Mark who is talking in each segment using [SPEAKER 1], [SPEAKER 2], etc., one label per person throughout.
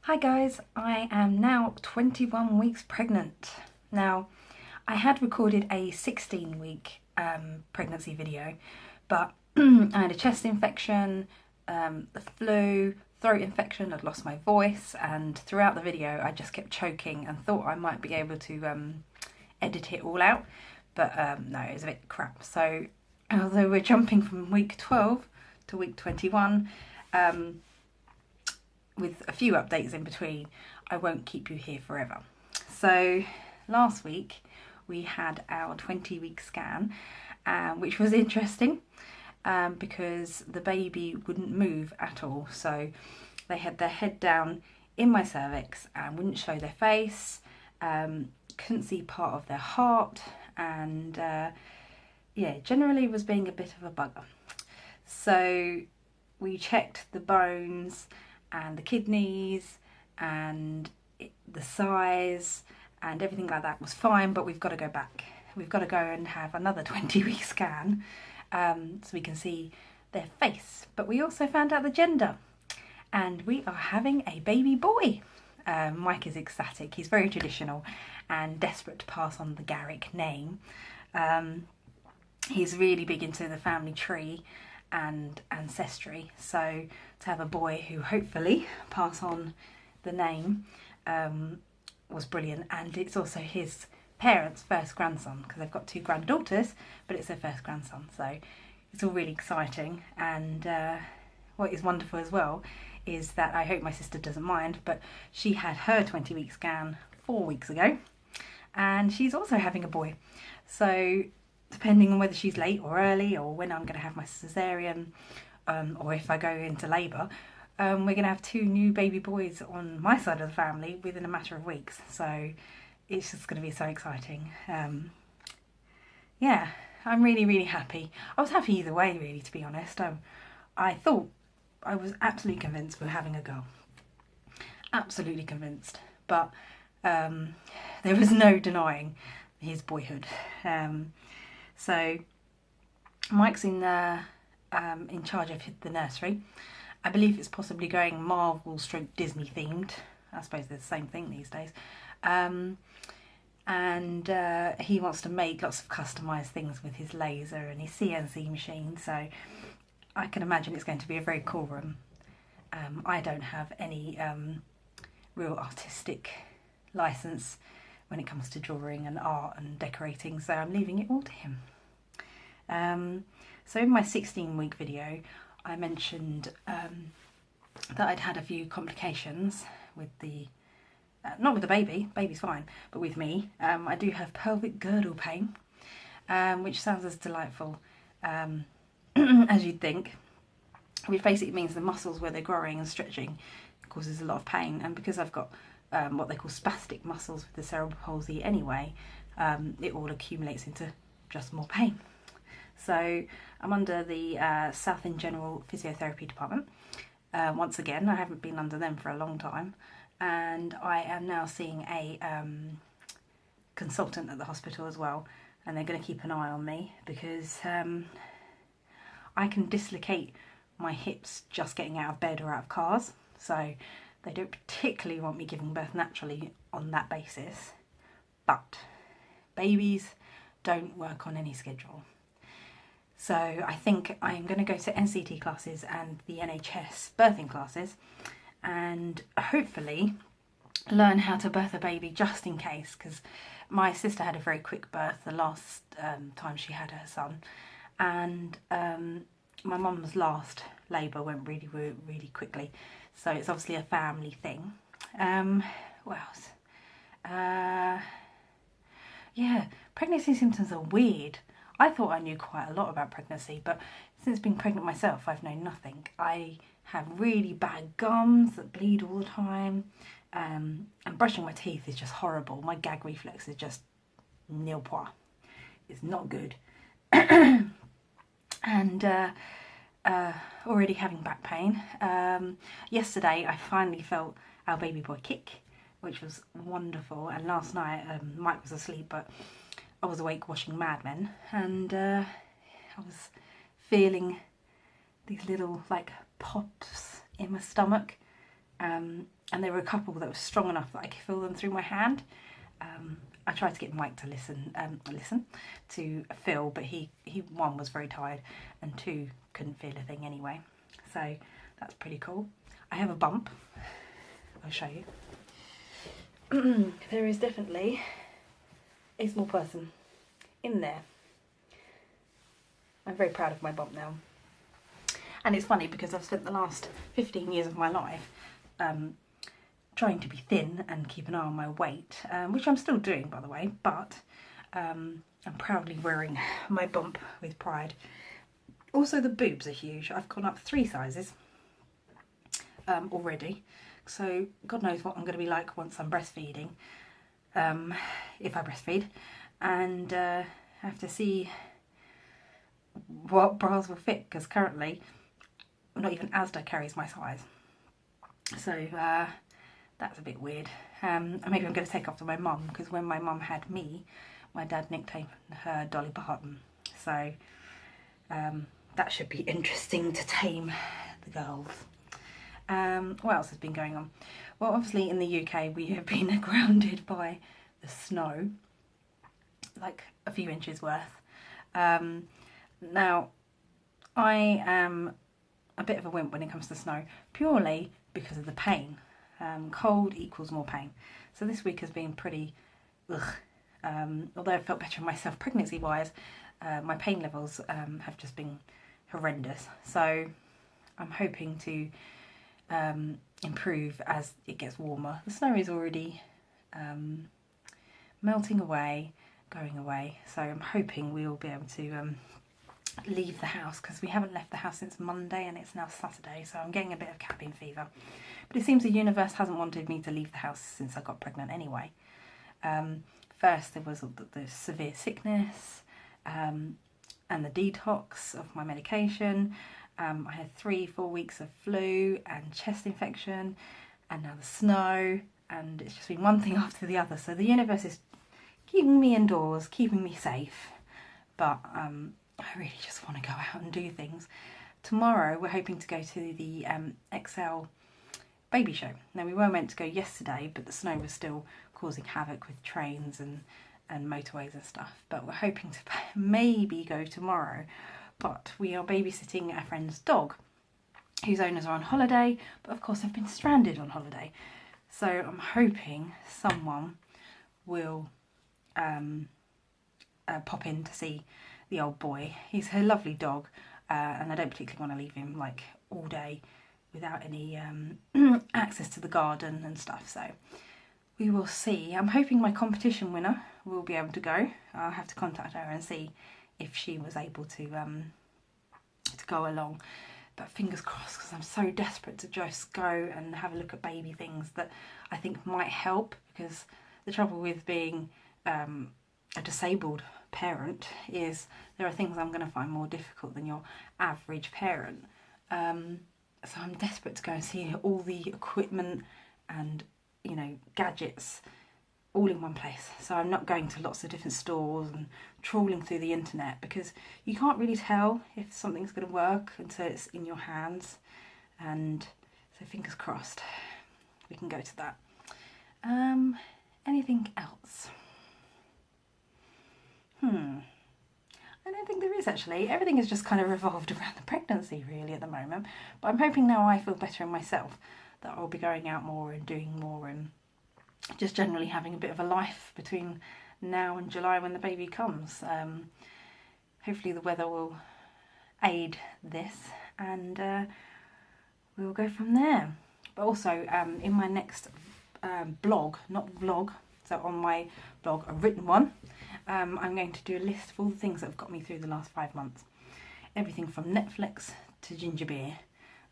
[SPEAKER 1] Hi guys, I am now 21 weeks pregnant. Now, I had recorded a 16-week pregnancy video, but I had a chest infection, the flu, throat infection, I'd lost my voice, and throughout the video I just kept choking and thought I might be able to edit it all out, but no, it was a bit crap. So although we're jumping from week 12 to week 21, with a few updates in between, I won't keep you here forever. So last week we had our 20-week scan, which was interesting because the baby wouldn't move at all. So they had their head down in my cervix and wouldn't show their face, couldn't see part of their heart, and yeah, generally was being a bit of a bugger. So we checked the bones and the kidneys and the size and everything like that was fine, but we've got to go back. We've got to go and have another 20-week scan so we can see their face. But we also found out the gender, and we are having a baby boy. Mike is ecstatic. He's very traditional and desperate to pass on the Garrick name. He's really big into the family tree and ancestry, so to have a boy who hopefully pass on the name was brilliant. And it's also his parents' first grandson, because they've got two granddaughters, but it's their first grandson, so it's all really exciting. And what is wonderful as well is that, I hope my sister doesn't mind, but she had her 20-week scan 4 weeks ago, and she's also having a boy. So depending on whether she's late or early, or when I'm going to have my cesarean, or if I go into labour, we're going to have two new baby boys on my side of the family within a matter of weeks. So it's just going to be so exciting. Yeah, I'm really, really happy. I was happy either way, really, to be honest. I was absolutely convinced we were having a girl. Absolutely convinced. But there was no denying his boyhood. So Mike's in charge of the nursery. I believe it's possibly going Marvel/Disney themed. I suppose they're the same thing these days. And he wants to make lots of customised things with his laser and his CNC machine. So I can imagine it's going to be a very cool room. I don't have any real artistic license when it comes to drawing and art and decorating, so I'm leaving it all to him. So in my 16-week video, I mentioned that I'd had a few complications with the, not with the baby's fine, but with me. I do have pelvic girdle pain, which sounds as delightful as you'd think, which basically means the muscles where they're growing and stretching causes a lot of pain. And because I've got what they call spastic muscles with the cerebral palsy anyway, it all accumulates into just more pain. So I'm under the South End General Physiotherapy Department. Once again, I haven't been under them for a long time, and I am now seeing a consultant at the hospital as well, and they're going to keep an eye on me because I can dislocate my hips just getting out of bed or out of cars, so they don't particularly want me giving birth naturally on that basis. But babies don't work on any schedule. So I think I'm going to go to NCT classes and the NHS birthing classes, and hopefully learn how to birth a baby just in case, because my sister had a very quick birth the last time she had her son, and my mum's last labour went really, really quickly. So it's obviously a family thing. What else? Yeah, pregnancy symptoms are weird. I thought I knew quite a lot about pregnancy, but since being pregnant myself, I've known nothing. I have really bad gums that bleed all the time, and brushing my teeth is just horrible. My gag reflex is just nil point. It's not good. And already having back pain. Yesterday I finally felt our baby boy kick, which was wonderful, and last night Mike was asleep, but I was awake watching Mad Men, and I was feeling these little like pops in my stomach, and there were a couple that were strong enough that I could feel them through my hand. I tried to get Mike to listen to feel, but he one was very tired and two couldn't feel a thing anyway. So that's pretty cool. I have a bump. I'll show you. There is definitely a small person in there. I'm very proud of my bump now. And it's funny because I've spent the last 15 years of my life trying to be thin and keep an eye on my weight, which I'm still doing, by the way, but I'm proudly wearing my bump with pride. Also, the boobs are huge. I've gone up 3 sizes already, so God knows what I'm going to be like once I'm breastfeeding, if I breastfeed, and I have to see what bras will fit, because currently not even Asda carries my size, so that's a bit weird. Maybe I'm going to take after my mum, because when my mum had me, my dad nicknamed her Dolly Parton, so that should be interesting to tame the girls. What else has been going on? Well, obviously in the UK we have been grounded by the snow, like a few inches worth. Now, I am a bit of a wimp when it comes to snow, purely because of the pain. Cold equals more pain. So this week has been pretty ugh. Although I felt better in myself pregnancy-wise, my pain levels have just been horrendous. So I'm hoping to improve as it gets warmer. The snow is already melting away, going away. So I'm hoping we will be able to leave the house, because we haven't left the house since Monday and it's now Saturday, so I'm getting a bit of cabin fever. But it seems the universe hasn't wanted me to leave the house since I got pregnant anyway. First there was the severe sickness and the detox of my medication. I had 3-4 weeks of flu and chest infection, and now the snow, and it's just been one thing after the other. So the universe is keeping me indoors, keeping me safe, but I really just want to go out and do things. Tomorrow we're hoping to go to the XL baby show. Now, we were meant to go yesterday, but the snow was still causing havoc with trains and motorways and stuff, but we're hoping to maybe go tomorrow. But we are babysitting a friend's dog whose owners are on holiday, but of course I've been stranded on holiday, so I'm hoping someone will pop in to see the old boy. He's a lovely dog, and I don't particularly want to leave him like all day without any access to the garden and stuff, so we will see. I'm hoping my competition winner will be able to go. I'll have to contact her and see if she was able to go along, but fingers crossed, because I'm so desperate to just go and have a look at baby things that I think might help, because the trouble with being a disabled parent is there are things I'm going to find more difficult than your average parent. So I'm desperate to go and see all the equipment and, you know, gadgets all in one place. So I'm not going to lots of different stores and trawling through the internet, because you can't really tell if something's going to work until it's in your hands. And so fingers crossed we can go to that. Anything else? I don't think there is, actually. Everything has just kind of revolved around the pregnancy really at the moment, but I'm hoping now I feel better in myself that I'll be going out more and doing more and just generally having a bit of a life between now and July when the baby comes. Hopefully the weather will aid this, and we'll go from there. But also in my next blog, not vlog, so on my blog, a written one, I'm going to do a list of all the things that have got me through the last 5 months. Everything from Netflix to ginger beer.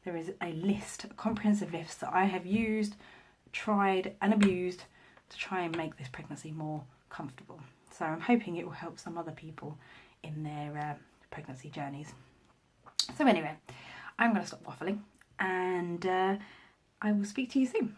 [SPEAKER 1] There is a list, a comprehensive list that I have used, tried and abused to try and make this pregnancy more comfortable. So I'm hoping it will help some other people in their pregnancy journeys. So anyway, I'm going to stop waffling, and I will speak to you soon.